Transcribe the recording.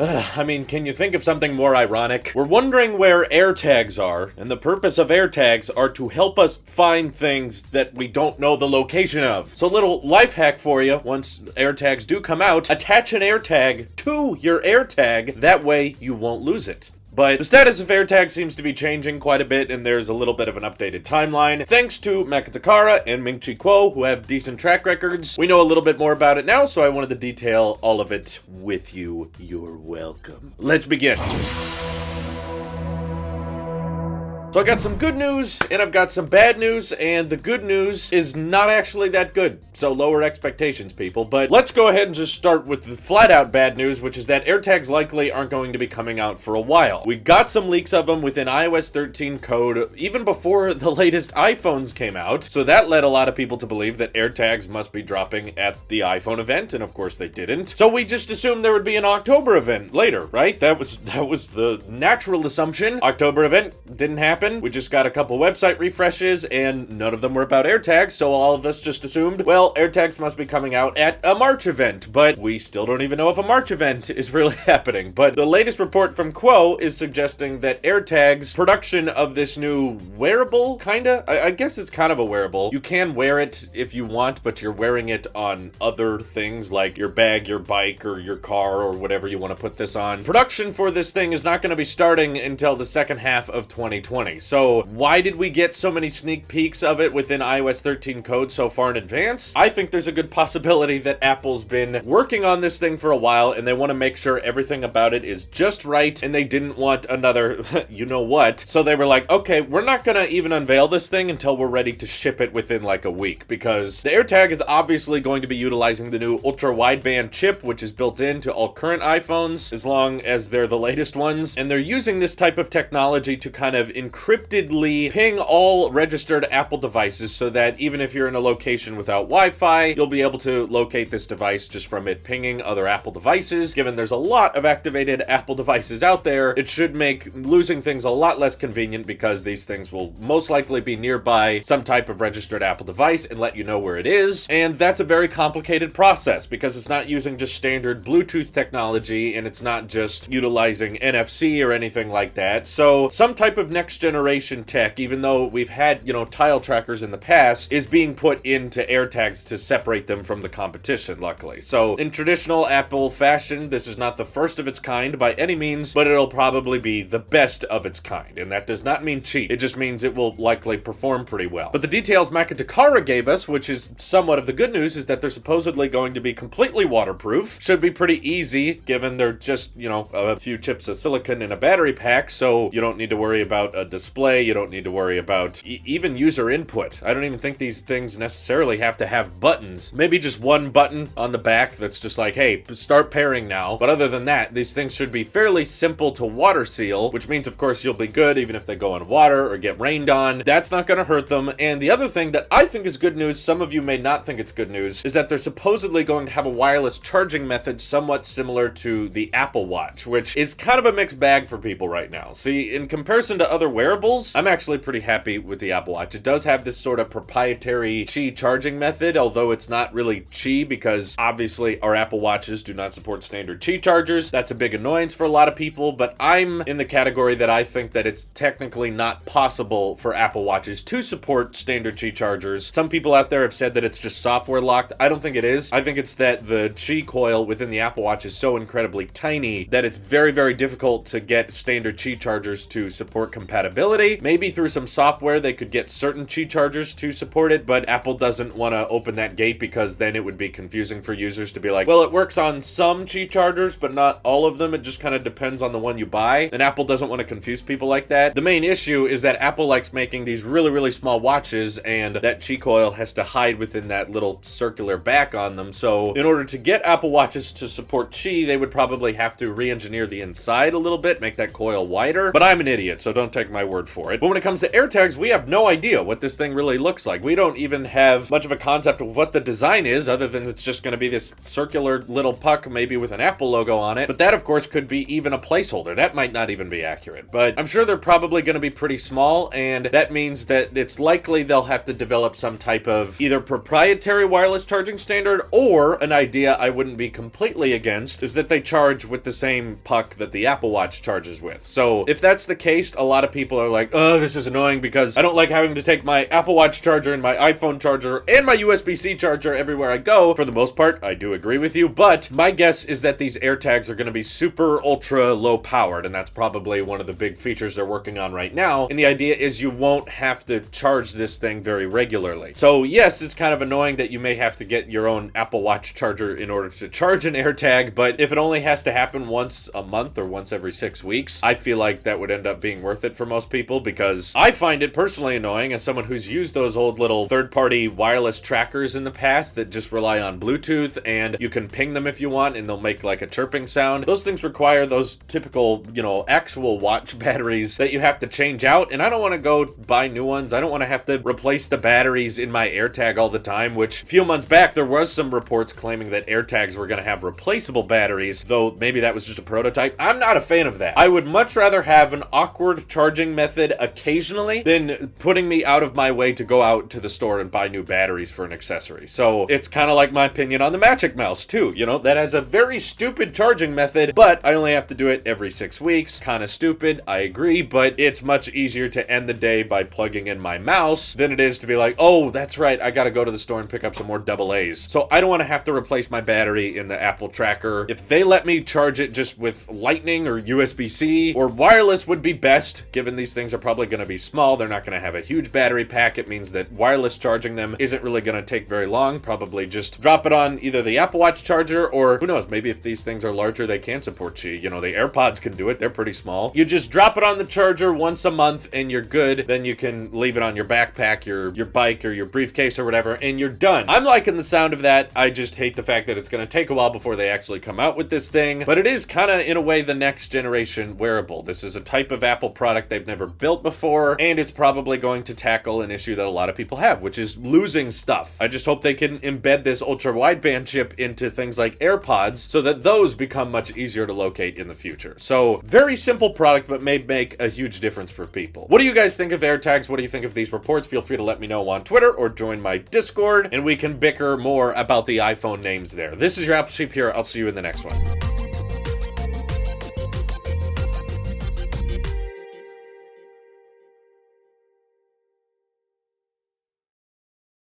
I mean, can you think of something more ironic? We're wondering where AirTags are, and the purpose of AirTags are to help us find things that we don't know the location of. So, little life hack for you, once AirTags do come out, attach an AirTag to your AirTag, that way you won't lose it. But the status of AirTags seems to be changing quite a bit, and there's a little bit of an updated timeline. Thanks to Makatakara and Ming-Chi Kuo, who have decent track records. We know a little bit more about it now, so I wanted to detail all of it with you. You're welcome. Let's begin. So I got some good news, and I've got some bad news, and the good news is not actually that good. So lower expectations, people. But let's go ahead and just start with the flat-out bad news, which is that AirTags likely aren't going to be coming out for a while. We got some leaks of them within iOS 13 code, even before the latest iPhones came out. So that led a lot of people to believe that AirTags must be dropping at the iPhone event, and of course they didn't. So we just assumed there would be an October event later, right? That was the natural assumption. October event didn't happen. We just got a couple website refreshes, and none of them were about AirTags, so all of us just assumed, well, AirTags must be coming out at a March event, but we still don't even know if a March event is really happening. But the latest report from Kuo is suggesting that AirTags production of this new wearable, kinda? I guess it's kind of a wearable. You can wear it if you want, but you're wearing it on other things like your bag, your bike, or your car, or whatever you want to put this on. Production for this thing is not going to be starting until the second half of 2020. So why did we get so many sneak peeks of it within iOS 13 code so far in advance? I think there's a good possibility that Apple's been working on this thing for a while, and they want to make sure everything about it is just right, and they didn't want another you know what. So they were like, okay, we're not gonna even unveil this thing until we're ready to ship it within like a week, because the AirTag is obviously going to be utilizing the new ultra-wideband chip, which is built into all current iPhones, as long as they're the latest ones, and they're using this type of technology to kind of encryptedly ping all registered Apple devices, so that even if you're in a location without Wi-Fi, you'll be able to locate this device just from it pinging other Apple devices. Given there's a lot of activated Apple devices out there, it should make losing things a lot less convenient, because these things will most likely be nearby some type of registered Apple device and let you know where it is. And that's a very complicated process, because it's not using just standard Bluetooth technology, and it's not just utilizing NFC or anything like that. So some type of next generation tech, even though we've had, tile trackers in the past, is being put into AirTags to separate them from the competition, luckily. So in traditional Apple fashion, this is not the first of its kind by any means, but it'll probably be the best of its kind. And that does not mean cheap. It just means it will likely perform pretty well. But the details Makatakara gave us, which is somewhat of the good news, is that they're supposedly going to be completely waterproof. Should be pretty easy, given they're just, a few chips of silicon in a battery pack, so you don't need to worry about a display. You don't need to worry about even user input. I don't even think these things necessarily have to have buttons. Maybe just one button on the back that's just like, hey, start pairing now. But other than that, these things should be fairly simple to water seal, which means, of course, you'll be good even if they go in water or get rained on. That's not going to hurt them. And the other thing that I think is good news, some of you may not think it's good news, is that they're supposedly going to have a wireless charging method somewhat similar to the Apple Watch, which is kind of a mixed bag for people right now. See, in comparison to other wearables, I'm actually pretty happy with the Apple Watch. It does have this sort of proprietary Qi charging method, although it's not really Qi, because obviously our Apple Watches do not support standard Qi chargers. That's a big annoyance for a lot of people, but I'm in the category that I think that it's technically not possible for Apple Watches to support standard Qi chargers. Some people out there have said that it's just software locked. I don't think it is. I think it's that the Qi coil within the Apple Watch is so incredibly tiny that it's very, very difficult to get standard Qi chargers to support compatibility. Maybe through some software they could get certain Qi chargers to support it, but Apple doesn't want to open that gate, because then it would be confusing for users to be like, well, it works on some Qi chargers, but not all of them. It just kind of depends on the one you buy. And Apple doesn't want to confuse people like that. The main issue is that Apple likes making these really, really small watches, and that Qi coil has to hide within that little circular back on them. So in order to get Apple Watches to support Qi, they would probably have to re-engineer the inside a little bit, make that coil wider. But I'm an idiot, so don't take my my word for it. But when it comes to AirTags, we have no idea what this thing really looks like. We don't even have much of a concept of what the design is, other than it's just going to be this circular little puck, maybe with an Apple logo on it. But that, of course, could be even a placeholder. That might not even be accurate. But I'm sure they're probably going to be pretty small, and that means that it's likely they'll have to develop some type of either proprietary wireless charging standard, or an idea I wouldn't be completely against is that they charge with the same puck that the Apple Watch charges with. So if that's the case, a lot of people are like, oh, this is annoying because I don't like having to take my Apple Watch charger and my iPhone charger and my USB-C charger everywhere I go. For the most part, I do agree with you, but my guess is that these AirTags are going to be super ultra low powered, and that's probably one of the big features they're working on right now. And the idea is you won't have to charge this thing very regularly. So yes, it's kind of annoying that you may have to get your own Apple Watch charger in order to charge an AirTag, but if it only has to happen once a month or once every 6 weeks, I feel like that would end up being worth it for most people, because I find it personally annoying as someone who's used those old little third-party wireless trackers in the past that just rely on Bluetooth, and you can ping them if you want and they'll make like a chirping sound. Those things require those typical, actual watch batteries that you have to change out, and I don't want to go buy new ones. I don't want to have to replace the batteries in my AirTag all the time, which a few months back there was some reports claiming that AirTags were going to have replaceable batteries, though maybe that was just a prototype. I'm not a fan of that. I would much rather have an awkward charging method occasionally than putting me out of my way to go out to the store and buy new batteries for an accessory. So it's kind of like my opinion on the Magic Mouse too, that has a very stupid charging method, but I only have to do it every 6 weeks. Kind of stupid, I agree, but it's much easier to end the day by plugging in my mouse than it is to be like, oh, that's right, I gotta go to the store and pick up some more AA's. So I don't want to have to replace my battery in the Apple tracker. If they let me charge it just with Lightning or USB-C or wireless would be best, given these things are probably going to be small. They're not going to have a huge battery pack. It means that wireless charging them isn't really going to take very long. Probably just drop it on either the Apple Watch charger, or who knows, maybe if these things are larger, they can support Qi. The AirPods can do it. They're pretty small. You just drop it on the charger once a month and you're good. Then you can leave it on your backpack, your bike, or your briefcase or whatever, and you're done. I'm liking the sound of that. I just hate the fact that it's going to take a while before they actually come out with this thing, but it is kind of, in a way, the next generation wearable. This is a type of Apple product they've never built before, and it's probably going to tackle an issue that a lot of people have, which is losing stuff. I just hope they can embed this ultra-wideband chip into things like AirPods so that those become much easier to locate in the future. So, very simple product, but may make a huge difference for people. What do you guys think of AirTags? What do you think of these reports? Feel free to let me know on Twitter or join my Discord, and we can bicker more about the iPhone names there. This is your Apple Sheep here. I'll see you in the next one.